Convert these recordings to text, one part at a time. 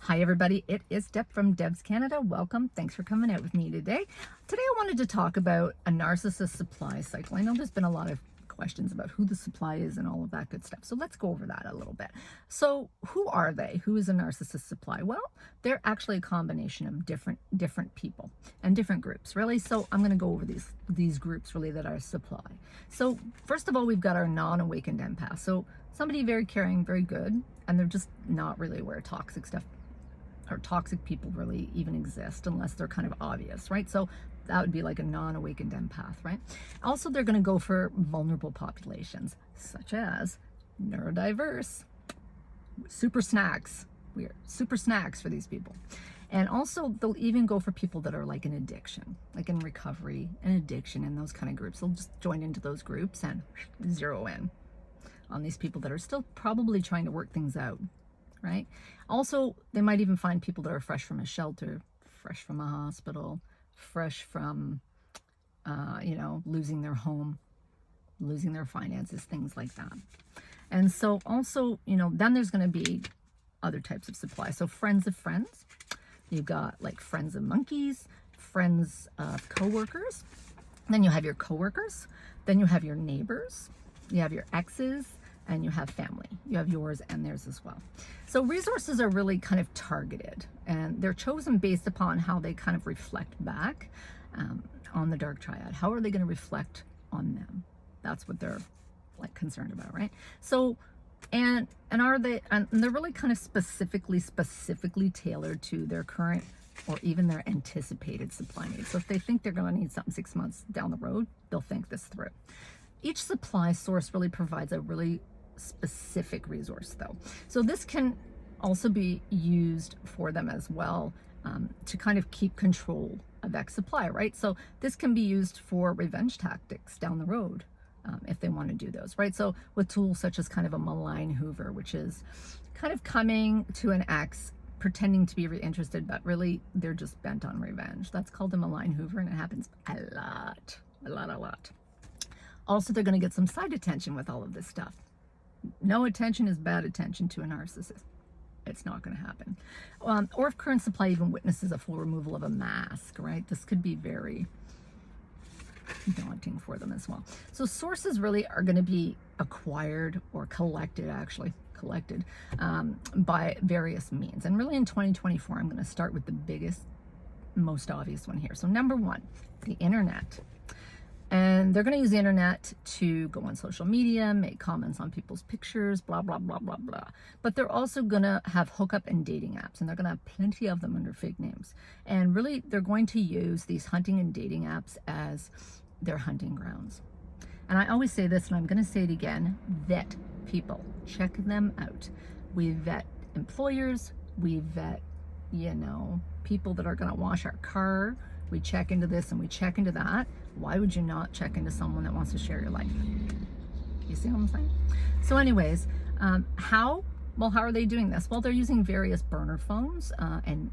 Hi everybody, it is Deb from Deb's Canada. Welcome. Thanks for coming out with me today. Today I wanted to talk about a narcissist supply cycle. I know there's been a lot of questions about who the supply is and all of that good stuff. So let's go over that a little bit. So who are they? Who is a narcissist supply? Well, they're actually a combination of different people and different groups, really. So I'm going to go over these groups really that are supply. So first of all, we've got our non-awakened empath. So somebody very caring, very good, and they're just not really aware toxic stuff or toxic people really even exist unless they're kind of obvious, right? So that would be like a non-awakened empath, right? Also, they're going to go for vulnerable populations, such as neurodiverse, super snacks. Weird. Super snacks for these people. And also, they'll even go for people that are like in addiction, like in recovery and addiction and those kind of groups. They'll just join into those groups and zero in on these people that are still probably trying to work things out, right? Also, they might even find people that are fresh from a shelter, fresh from a hospital, fresh from, losing their home, losing their finances, things like that. And so also, then there's going to be other types of supply. So friends of friends, you've got like friends of monkeys, friends of coworkers. Then you have your coworkers. Then you have your neighbors. You have your exes. And you have family. You have yours and theirs as well. So resources are really kind of targeted, and they're chosen based upon how they kind of reflect back on the dark triad. How are they going to reflect on them? That's what they're like concerned about, right? So, and they're really kind of specifically tailored to their current or even their anticipated supply needs. So if they think they're going to need something 6 months down the road, they'll think this through. Each supply source really provides a really specific resource though. So this can also be used for them as well to kind of keep control of X supply, right? So this can be used for revenge tactics down the road if they want to do those, right? So with tools such as kind of a malign Hoover, which is kind of coming to an X pretending to be interested, but really they're just bent on revenge. That's called a malign Hoover, and it happens a lot. Also, they're going to get some side attention with all of this stuff. No attention is bad attention to a narcissist. It's not going to happen. Or if current supply even witnesses a full removal of a mask, right? This could be very daunting for them as well. So sources really are going to be acquired or collected by various means. And really in 2024, I'm going to start with the biggest, most obvious one here. So number one, the internet. And they're going to use the internet to go on social media, make comments on people's pictures, blah, blah, blah, blah, blah. But they're also going to have hookup and dating apps, and they're going to have plenty of them under fake names. And really, they're going to use these hunting and dating apps as their hunting grounds. And I always say this, and I'm going to say it again, vet people. Check them out. We vet employers. We vet, people that are going to wash our car. We check into this and we check into that. Why would you not check into someone that wants to share your life? You see what I'm saying? So anyways, how are they doing this? Well, they're using various burner phones and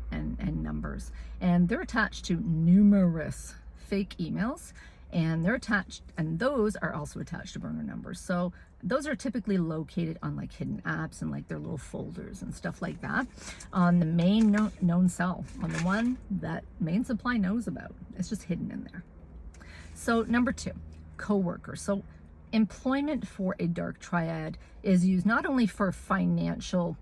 numbers, and they're attached to numerous fake emails, and those are also attached to burner numbers. So those are typically located on like hidden apps and like their little folders and stuff like that on the main known cell, on the one that main supply knows about. It's just hidden in there. So number two, coworker. So employment for a dark triad is used not only for financial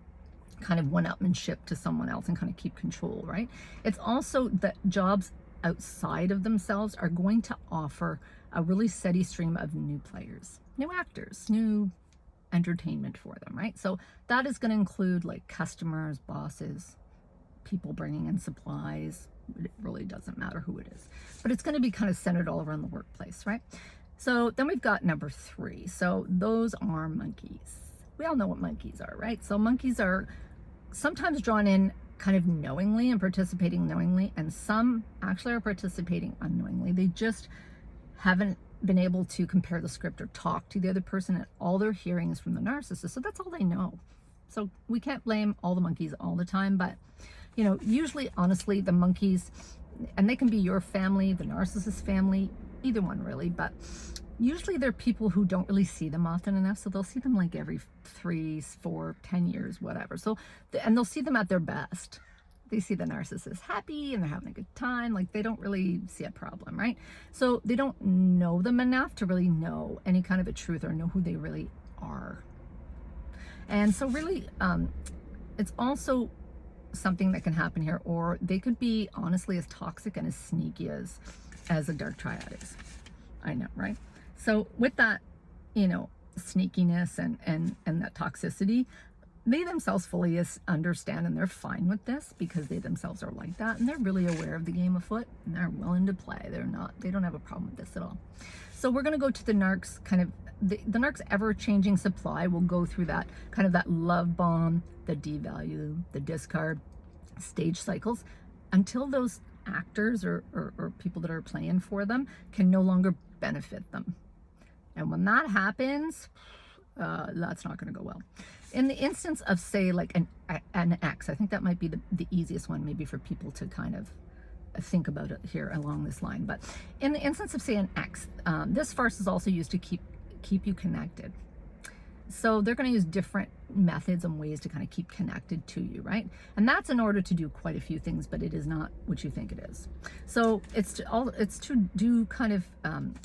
kind of one-upmanship to someone else and kind of keep control, right? It's also that jobs outside of themselves are going to offer a really steady stream of new players, new actors, new entertainment for them, right? So that is going to include like customers, bosses, people bringing in supplies. It really doesn't matter who it is, but it's going to be kind of centered all around the workplace, right? So then we've got number three. So those are monkeys. We all know what monkeys are, right? So monkeys are sometimes drawn in kind of knowingly and participating knowingly, and some actually are participating unknowingly. They just haven't been able to compare the script or talk to the other person, and all they're hearing is from the narcissist. So that's all they know. So we can't blame all the monkeys all the time, but usually, honestly, the monkeys, and they can be your family, the narcissist family, either one really, but Usually they're people who don't really see them often enough, so they'll see them like every 3, 4, 10 years, whatever. So, and they'll see them at their best. They see the narcissist happy and they're having a good time. Like, they don't really see a problem, right? So they don't know them enough to really know any kind of a truth or know who they really are. And so really, it's also something that can happen here, or they could be honestly as toxic and as sneaky as a dark triad is. I know, right? So with that, sneakiness and that toxicity, they themselves fully understand, and they're fine with this because they themselves are like that, and they're really aware of the game afoot, and they're willing to play. They don't have a problem with this at all. So we're going to go to the narc's kind of, the narc's ever-changing supply will go through that kind of that love bomb, the devalue, the discard stage cycles, until those actors or people that are playing for them can no longer benefit them. And when that happens, that's not going to go well. In the instance of, say, like an ex, I think that might be the easiest one maybe for people to kind of think about it here along this line. But in the instance of, say, an ex, this farce is also used to keep you connected. So they're going to use different methods and ways to kind of keep connected to you, right? And that's in order to do quite a few things, but it is not what you think it is. So it's to do kind of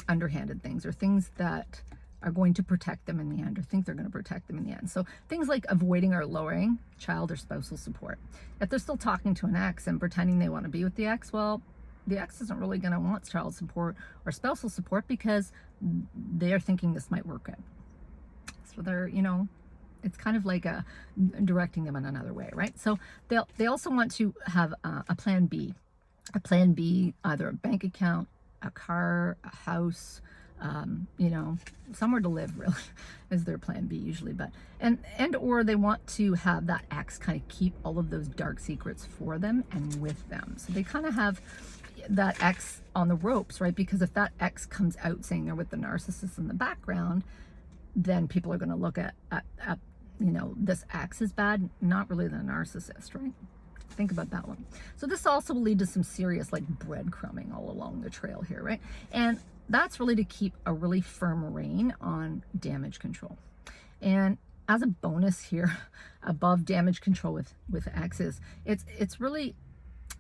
underhanded things, or things that are going to protect them in the end, or think they're going to protect them in the end. So things like avoiding or lowering child or spousal support. If they're still talking to an ex and pretending they want to be with the ex, well, the ex isn't really going to want child support or spousal support because they're thinking this might work out. So they're, it's kind of like directing them in another way, right? So they also want to have a plan B. A plan B, either a bank account, a car, a house, somewhere to live, really, is their plan B usually. But or they want to have that ex kind of keep all of those dark secrets for them and with them. So they kind of have that ex on the ropes, right? Because if that ex comes out saying they're with the narcissist in the background, then people are going to look at this ex is bad, not really the narcissist, right? Think about that one. So this also will lead to some serious like breadcrumbing all along the trail here, right? And that's really to keep a really firm rein on damage control. And as a bonus here, above damage control with exes, it's really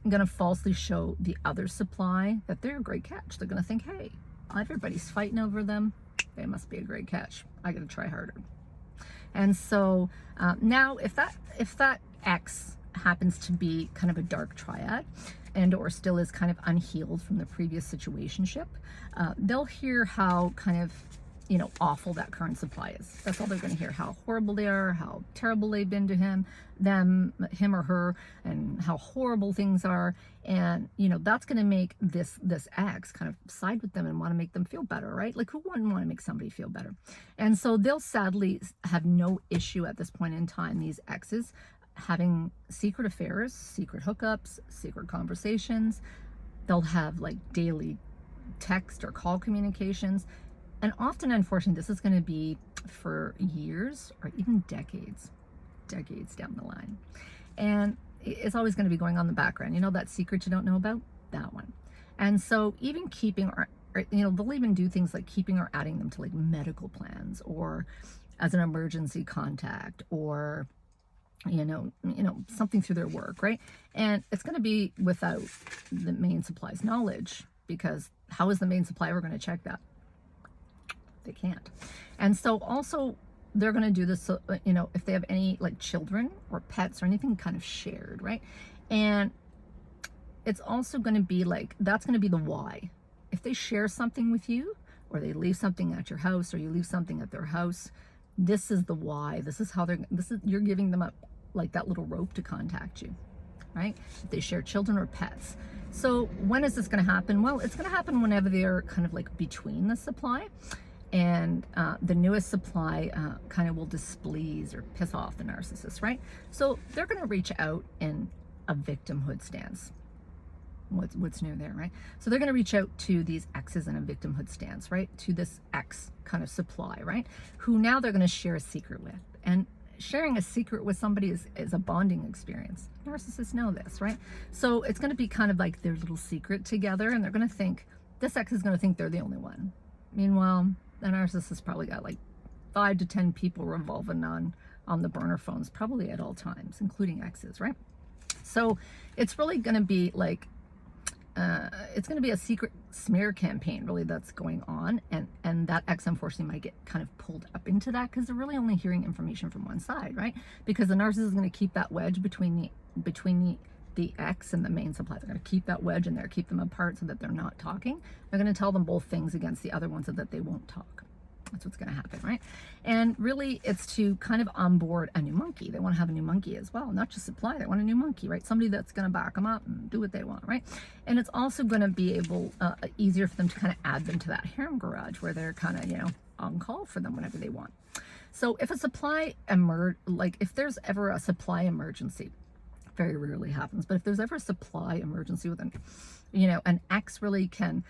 going to falsely show the other supply that they're a great catch. They're going to think, hey, everybody's fighting over them. They must be a great catch. I got to try harder. And so now if that ex happens to be kind of a dark triad and or still is kind of unhealed from the previous situationship, they'll hear how kind of awful that current supply is. That's all they're going to hear, how horrible they are, how terrible they've been to him or her, and how horrible things are. And that's going to make this ex kind of side with them and want to make them feel better, right? Like, who wouldn't want to make somebody feel better? And so they'll sadly have no issue at this point in time, these exes, having secret affairs, secret hookups, secret conversations. They'll have like daily text or call communications. And often, unfortunately, this is going to be for years or even decades down the line. And it's always going to be going on in the background. That secret you don't know about? That one. And so even keeping, or they'll even do things like keeping or adding them to like medical plans, or as an emergency contact, or something through their work, right? And it's going to be without the main supply's knowledge, because how is the main supply ever going to check that? They can't. And so also they're going to do this, if they have any like children or pets or anything kind of shared, right? And it's also going to be like, that's going to be the why. If they share something with you, or they leave something at your house, or you leave something at their house, this is the why. This is how you're giving them up like that little rope to contact you, right? If they share children or pets. So when is this going to happen? Well, it's going to happen whenever they're kind of like between the supply, and the newest supply kind of will displease or piss off the narcissist, right? So they're going to reach out in a victimhood stance. What's new there, right? So they're going to reach out to these exes in a victimhood stance, right? To this ex kind of supply, right? Who now they're going to share a secret with. And sharing a secret with somebody is a bonding experience. Narcissists know this, right? So it's going to be kind of like their little secret together, and they're going to think, this ex is going to think they're the only one. Meanwhile, the narcissist probably got like 5 to 10 people revolving on the burner phones, probably at all times, including exes, right? So it's really going to be like, it's going to be a secret smear campaign really that's going on, and that ex unfortunately might get kind of pulled up into that because they're really only hearing information from one side, right? Because the narcissist is going to keep that wedge between the ex and the main supply. They're going to keep that wedge in there, keep them apart so that they're not talking. They're going to tell them both things against the other one so that they won't talk. That's what's going to happen, right? And really, it's to kind of onboard a new monkey. They want to have a new monkey as well, not just supply. They want a new monkey, right? Somebody that's going to back them up and do what they want, right? And it's also going to be able easier for them to kind of add them to that harem garage where they're kind of, you know, on call for them whenever they want. So if a supply if there's ever a supply emergency, very rarely happens, but if there's ever a supply emergency with an ex really can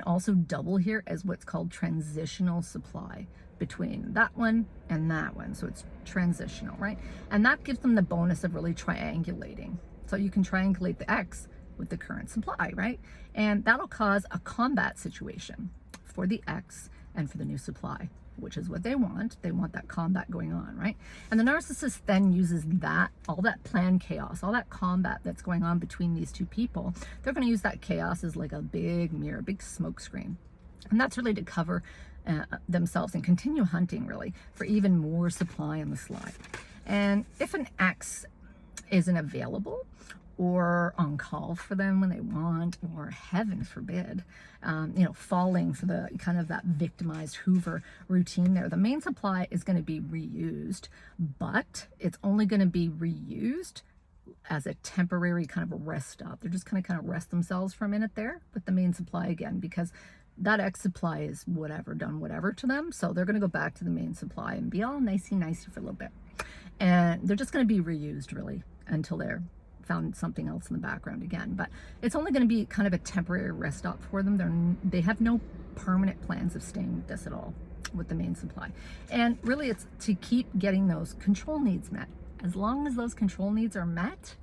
also double here as what's called transitional supply between that one and that one. So it's transitional, right? And that gives them the bonus of really triangulating. So you can triangulate the ex with the current supply, right? And that'll cause a combat situation for the ex and for the new supply, which is what they want. They want that combat going on, right? And the narcissist then uses that, all that planned chaos, all that combat that's going on between these two people. They're going to use that chaos as like a big mirror, big smoke screen. And that's really to cover themselves and continue hunting really for even more supply on the slide. And if an ex isn't available or on call for them when they want, or heaven forbid, falling for the kind of that victimized Hoover routine there, the main supply is going to be reused, but it's only going to be reused as a temporary kind of rest stop. They're just going to kind of rest themselves for a minute there with the main supply again, because that X supply is done whatever to them. So they're going to go back to the main supply and be all nicey for a little bit. And they're just going to be reused really until they're found something else in the background again. But it's only going to be kind of a temporary rest stop for them. They have no permanent plans of staying with this at all, with the main supply. And really it's to keep getting those control needs met. As long as those control needs are met,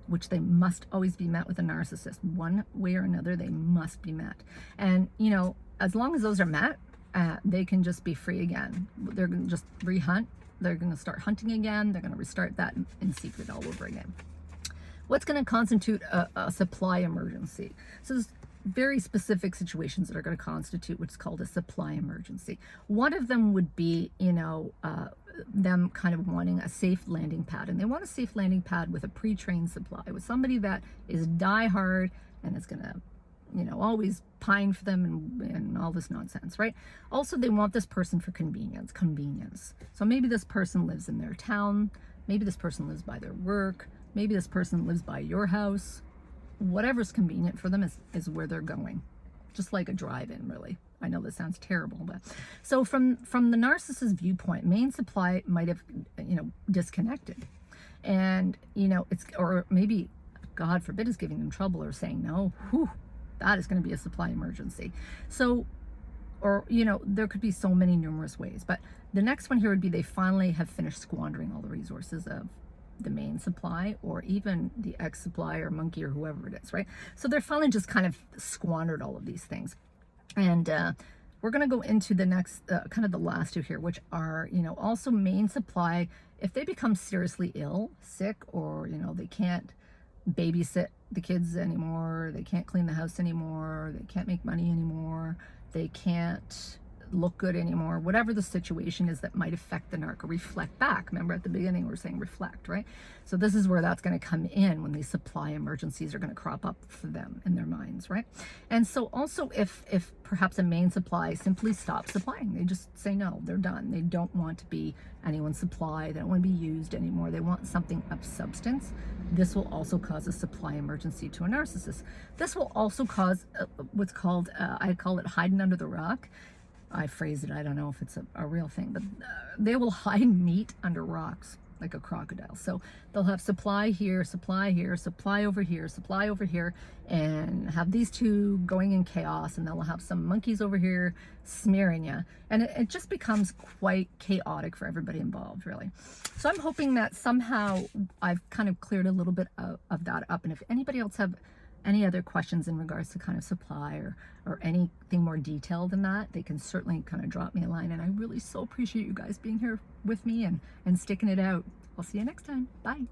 which they must always be met with a narcissist, one way or another, they must be met. And, as long as those are met, they can just be free again. They're going to just re-hunt. They're going to start hunting again. They're going to restart that in secret all over again. What's going to constitute a supply emergency? So there's very specific situations that are going to constitute what's called a supply emergency. One of them would be, them kind of wanting a safe landing pad. And they want a safe landing pad with a pre-trained supply, with somebody that is diehard and is going to, always pine for them and all this nonsense, right? Also, they want this person for convenience. So maybe this person lives in their town. Maybe this person lives by their work. Maybe this person lives by your house. Whatever's convenient for them is where they're going. Just like a drive-in, really. I know this sounds terrible, but so from the narcissist's viewpoint, main supply might have, disconnected, and or maybe, God forbid, is giving them trouble or saying no. That is going to be a supply emergency. So, or there could be so many numerous ways. But the next one here would be they finally have finished squandering all the resources of the main supply, or even the ex supply or monkey or whoever it is, right? So they're finally just kind of squandered all of these things. And we're going to go into the next, kind of the last two here, which are, also main supply. If they become seriously ill, sick, or, they can't babysit the kids anymore, they can't clean the house anymore, they can't make money anymore, they can't look good anymore, whatever the situation is that might affect the narc, or reflect back. Remember at the beginning we were saying reflect, right? So this is where that's going to come in, when these supply emergencies are going to crop up for them in their minds, right? And so also if perhaps a main supply simply stops supplying, they just say no, they're done, they don't want to be anyone's supply, they don't want to be used anymore, they want something of substance, this will also cause a supply emergency to a narcissist. This will also cause what's called, I call it hiding under the rock. I phrase it, I don't know if it's a real thing, but they will hide meat under rocks like a crocodile. So they'll have supply here, supply over here, and have these two going in chaos, and they'll have some monkeys over here smearing you. And it just becomes quite chaotic for everybody involved, really. So I'm hoping that somehow I've kind of cleared a little bit of that up. And if anybody else have any other questions in regards to kind of supply or anything more detailed than that, they can certainly kind of drop me a line. And I really so appreciate you guys being here with me and sticking it out. I'll see you next time. Bye.